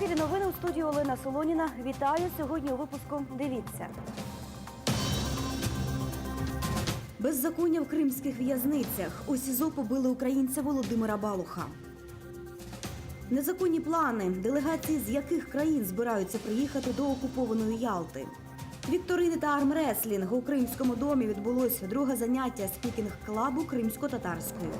ефірі новини у студії Олена Солоніна. Вітаю! Сьогодні у випуску дивіться. Беззаконня в кримських в'язницях. У СІЗО побили українця Володимира Балуха. Незаконні плани. Делегації з яких країн збираються приїхати до окупованої Ялти. Вікторини та армреслінг. У Кримському домі відбулось друге заняття спікінг-клабу кримсько-татарською.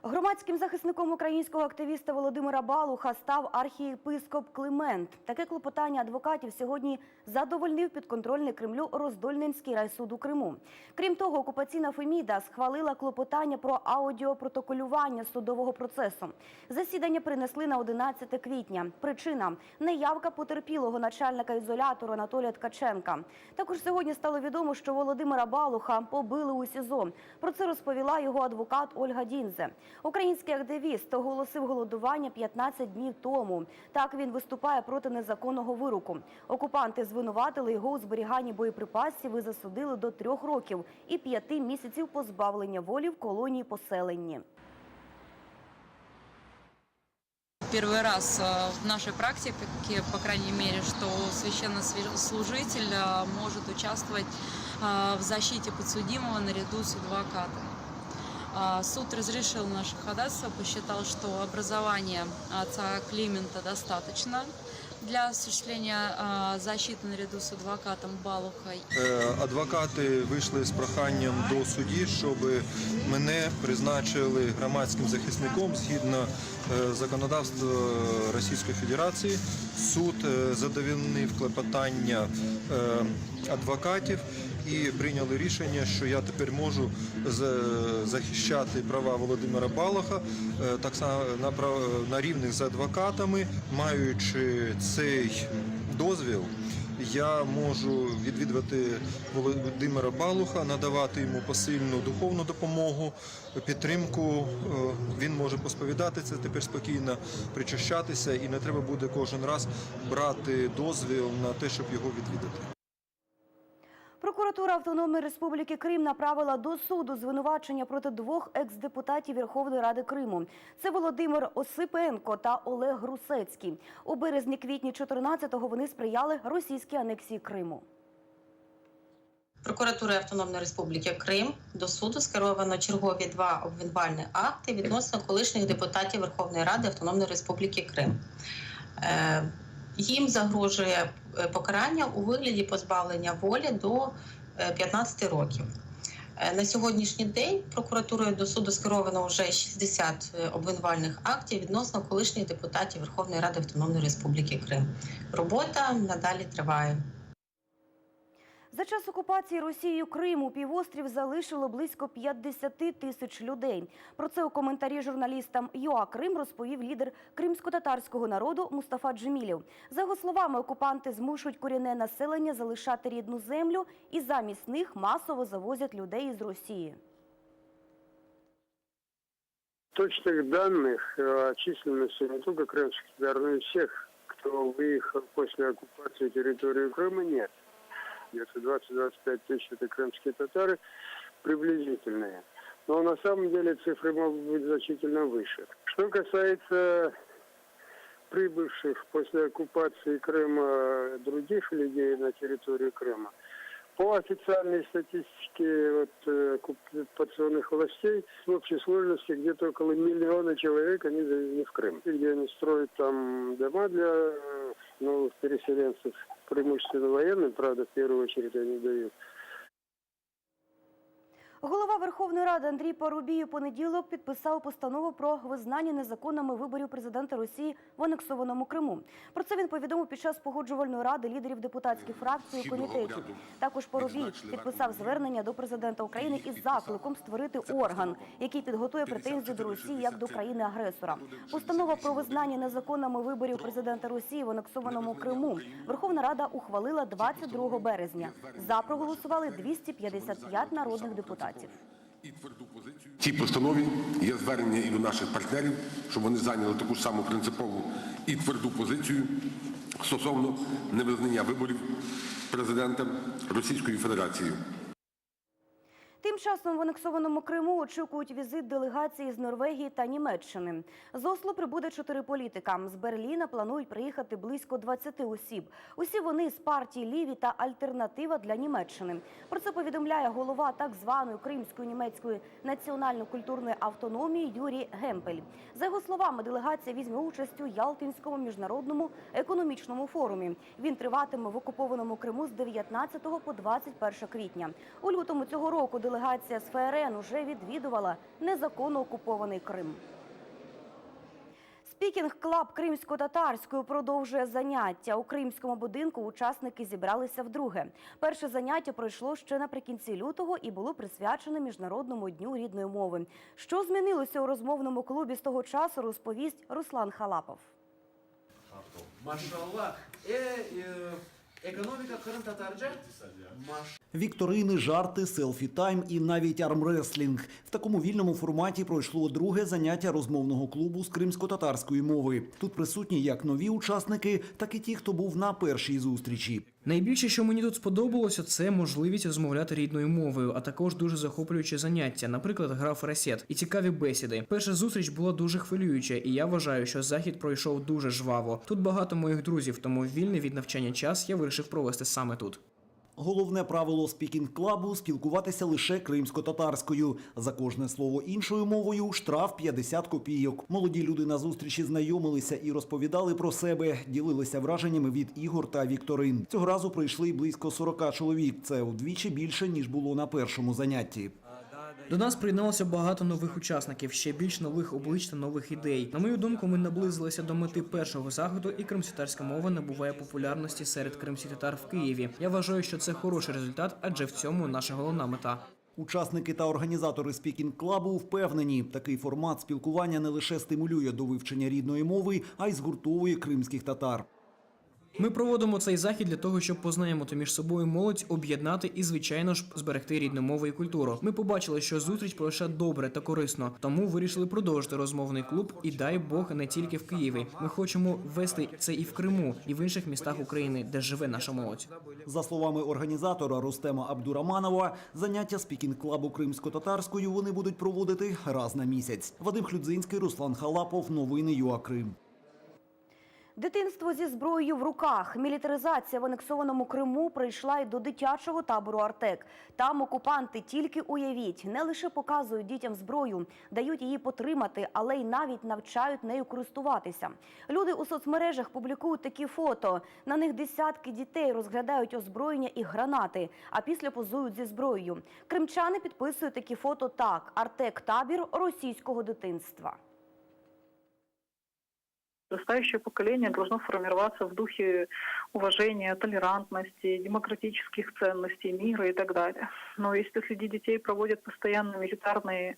Громадським захисником українського активіста Володимира Балуха став архієпископ Климент. Таке клопотання адвокатів сьогодні задовольнив підконтрольний Кремлю Роздольненський райсуд у Криму. Крім того, окупаційна Феміда схвалила клопотання про аудіопротоколювання судового процесу. Засідання перенесли на 11 квітня. Причина – неявка потерпілого начальника ізолятору Анатолія Ткаченка. Також сьогодні стало відомо, що Володимира Балуха побили у СІЗО. Про це розповіла його адвокат Ольга Діндзе. Український активіст оголосив голодування 15 днів тому. Так він виступає проти незаконного вироку. Окупанти звинуватили його у зберіганні боєприпасів і засудили до 3 років і 5 місяців позбавлення волі в колонії поселенні. Первый раз в нашей практике, по крайней мере, что священнослужитель может участвовать в защите подсудимого наряду с адвокатом. Суд разрешил наше ходатайство, посчитал, что образования отца Климента достаточно для осуществления защиты наряду с адвокатом Балухой. Адвокати вийшли з проханням до судді, щоб мене призначили громадським захисником згідно законодавства Російської Федерації. Суд задовольнив клопотання адвокатів і прийняли рішення, що я тепер можу захищати права Володимира Балуха так само на рівних з адвокатами. Маючи цей дозвіл, я можу відвідувати Володимира Балуха, надавати йому посильну духовну допомогу, підтримку. Він може посповідатися, тепер спокійно причащатися, і не треба буде кожен раз брати дозвіл на те, щоб його відвідати. Прокуратура Автономної Республіки Крим направила до суду звинувачення проти 2 екс-депутатів Верховної Ради Криму. Це Володимир Осипенко та Олег Грусецький. У березні-квітні 14-го вони сприяли російській анексії Криму. Прокуратурою Автономної Республіки Крим до суду скеровано чергові 2 обвинувальні акти відносно колишніх депутатів Верховної Ради Автономної Республіки Крим. Їм загрожує покарання у вигляді позбавлення волі до 15 років. На сьогоднішній день прокуратурою до суду скеровано вже 60 обвинувальних актів відносно колишніх депутатів Верховної Ради Автономної Республіки Крим. Робота надалі триває. За час окупації Росією Криму півострів залишило близько 50 тисяч людей. Про це у коментарі журналістам ЮА Крим розповів лідер кримсько-татарського народу Мустафа Джемілєв. За його словами, окупанти змушують корінне населення залишати рідну землю і замість них масово завозять людей із Росії. Точных данных о численности не только крымских татар, но и всех, кто выехал после оккупации территории Крыма, нет. Где-то 20-25 тысяч это крымские татары, приблизительные. Но на самом деле цифры могут быть значительно выше. Что касается прибывших после оккупации Крыма других людей на территории Крыма, по официальной статистике оккупационных властей в общей сложности где-то около 1 миллиона человек они завезли в Крым. Где они строят там дома для новых переселенцев, преимущественно военным, правда, в первую очередь они дают. Голова Верховної Ради Андрій Парубій у понеділок підписав постанову про визнання незаконними виборів президента Росії в анексованому Криму. Про це він повідомив під час погоджувальної ради лідерів депутатських фракцій і комітетів. Також Парубій підписав звернення до президента України із закликом створити орган, який підготує претензії до Росії як до країни-агресора. Постанова про визнання незаконними виборів президента Росії в анексованому Криму Верховна Рада ухвалила 22 березня. За проголосували 255 народних депутатів. В цій постанові є звернення і до наших партнерів, щоб вони зайняли таку ж саму принципову і тверду позицію стосовно невизнання виборів президента Російської Федерації. Тим часом в анексованому Криму очікують візит делегації з Норвегії та Німеччини. З Осло прибуде 4 політика. З Берліна планують приїхати близько 20 осіб. Усі вони з партії «Ліві» та «Альтернатива для Німеччини». Про це повідомляє голова так званої Кримської німецької національно-культурної автономії Юрій Гемпель. За його словами, делегація візьме участь у Ялтинському міжнародному економічному форумі. Він триватиме в окупованому Криму з 19 по 21 квітня. У лютому цього року делегація з ФРН уже відвідувала незаконно окупований Крим. Спікінг-клаб кримсько-татарської продовжує заняття. У кримському будинку учасники зібралися вдруге. Перше заняття пройшло ще наприкінці лютого і було присвячене Міжнародному дню рідної мови. Що змінилося у розмовному клубі з того часу, розповість Руслан Халапов. Машаллах. Економіка Крим-татарджа. Вікторини, жарти, селфі-тайм і навіть армреслінг. В такому вільному форматі пройшло друге заняття розмовного клубу з кримсько-татарської мови. Тут присутні як нові учасники, так і ті, хто був на першій зустрічі. Найбільше, що мені тут сподобалося, це можливість розмовляти рідною мовою, а також дуже захоплюючі заняття, наприклад, гра «Фересет» і цікаві бесіди. Перша зустріч була дуже хвилююча, і я вважаю, що захід пройшов дуже жваво. Тут багато моїх друзів, тому вільний від навчання час я вирішив провести саме тут. Головне правило спікінг-клабу – спілкуватися лише кримсько-татарською. За кожне слово іншою мовою – штраф 50 копійок. Молоді люди на зустрічі знайомилися і розповідали про себе, ділилися враженнями від ігор та вікторин. Цього разу прийшли близько 40 чоловік. Це удвічі більше, ніж було на першому занятті. До нас приєдналося багато нових учасників, ще більш нових облич та нових ідей. На мою думку, ми наблизилися до мети першого заходу, і кримськотатарська мова набуває популярності серед кримських татар в Києві. Я вважаю, що це хороший результат, адже в цьому наша головна мета. Учасники та організатори спікінг-клабу впевнені, такий формат спілкування не лише стимулює до вивчення рідної мови, а й згуртовує кримських татар. Ми проводимо цей захід для того, щоб познайомити між собою молодь, об'єднати і, звичайно ж, зберегти рідну мову і культуру. Ми побачили, що зустріч пройшла добре та корисно, тому вирішили продовжити розмовний клуб і, дай Бог, не тільки в Києві. Ми хочемо вести це і в Криму, і в інших містах України, де живе наша молодь. За словами організатора Рустема Абдураманова, заняття спікінг-клабу кримсько-татарською вони будуть проводити раз на місяць. Вадим Хлюдзинський, Руслан Халапов, новини ЮА Крим. Дитинство зі зброєю в руках. Мілітаризація в анексованому Криму прийшла й до дитячого табору «Артек». Там окупанти, тільки уявіть, не лише показують дітям зброю, дають її потримати, але й навіть навчають нею користуватися. Люди у соцмережах публікують такі фото. На них десятки дітей розглядають озброєння і гранати, а після позують зі зброєю. Кримчани підписують такі фото так: «Артек – табір російського дитинства». Подрастающее поколение должно формироваться в духе уважения, толерантности, демократических ценностей, мира и так далее. Но если среди детей проводят постоянно милитарные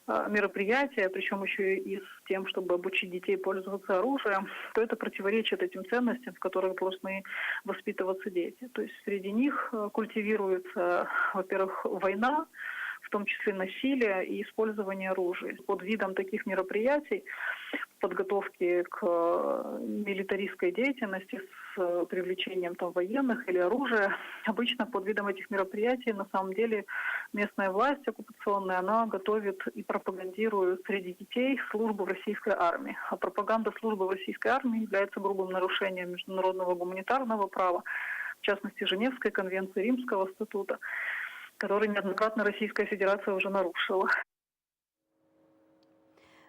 мероприятия, причем еще и с тем, чтобы обучить детей пользоваться оружием, то это противоречит этим ценностям, в которых должны воспитываться дети. То есть среди них культивируется, во-первых, война, в том числе насилие и использование оружия. Под видом таких мероприятий, подготовки к милитаристской деятельности с привлечением там военных или оружия, обычно под видом этих мероприятий на самом деле местная власть оккупационная, она готовит и пропагандирует среди детей службу в российской армии. А пропаганда службы в российской армии является грубым нарушением международного гуманитарного права, в частности Женевской конвенции, Римского статута, который неоднократно Российская Федерация уже нарушила.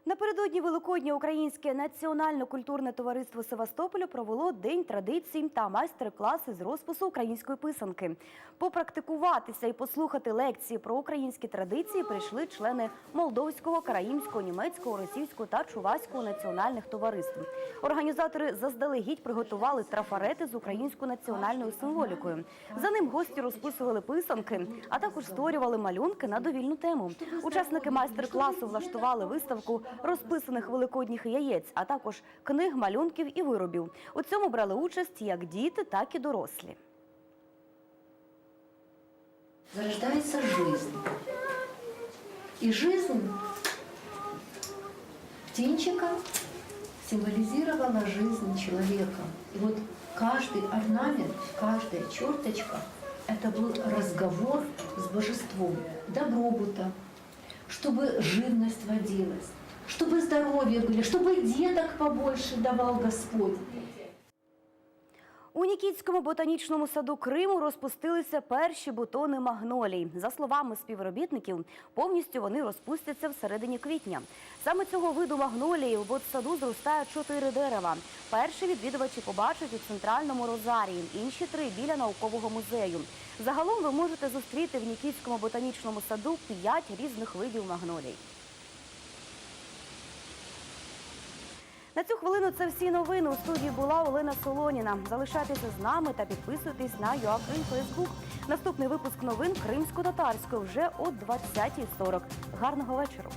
Напередодні Великодня Українське національно-культурне товариство Севастополя провело День традицій та майстер-класи з розпису української писанки. Попрактикуватися і послухати лекції про українські традиції прийшли члени Молдовського, Караїмського, Німецького, Російського та Чуваського національних товариств. Організатори заздалегідь приготували трафарети з українською національною символікою. За ним гості розписували писанки, а також створювали малюнки на довільну тему. Учасники майстер-класу влаштували виставку розписаних великодніх яєць, а також книг, малюнків і виробів. У цьому брали участь як діти, так і дорослі. Зарождается жизнь. И жизнь птенчика символизировала жизнь человека. И вот каждый орнамент, каждая черточка – это был разговор с божеством, добробута, чтобы живность водилась, чтобы здоровье были, чтобы деток побольше давал Господь. У Нікітському ботанічному саду Криму розпустилися перші бутони магнолій. За словами співробітників, повністю вони розпустяться всередині квітня. Саме цього виду магнолії у ботсаду зростає 4 дерева. Перші відвідувачі побачать у центральному розарії, інші 3 біля наукового музею. Загалом ви можете зустріти в Нікітському ботанічному саду 5 різних видів магнолій. На цю хвилину це всі новини. У студії була Олена Солоніна. Залишайтеся з нами та підписуйтесь на ЮАКрим Фейсбук. Наступний випуск новин кримсько-татарської вже о 20:40. Гарного вечора!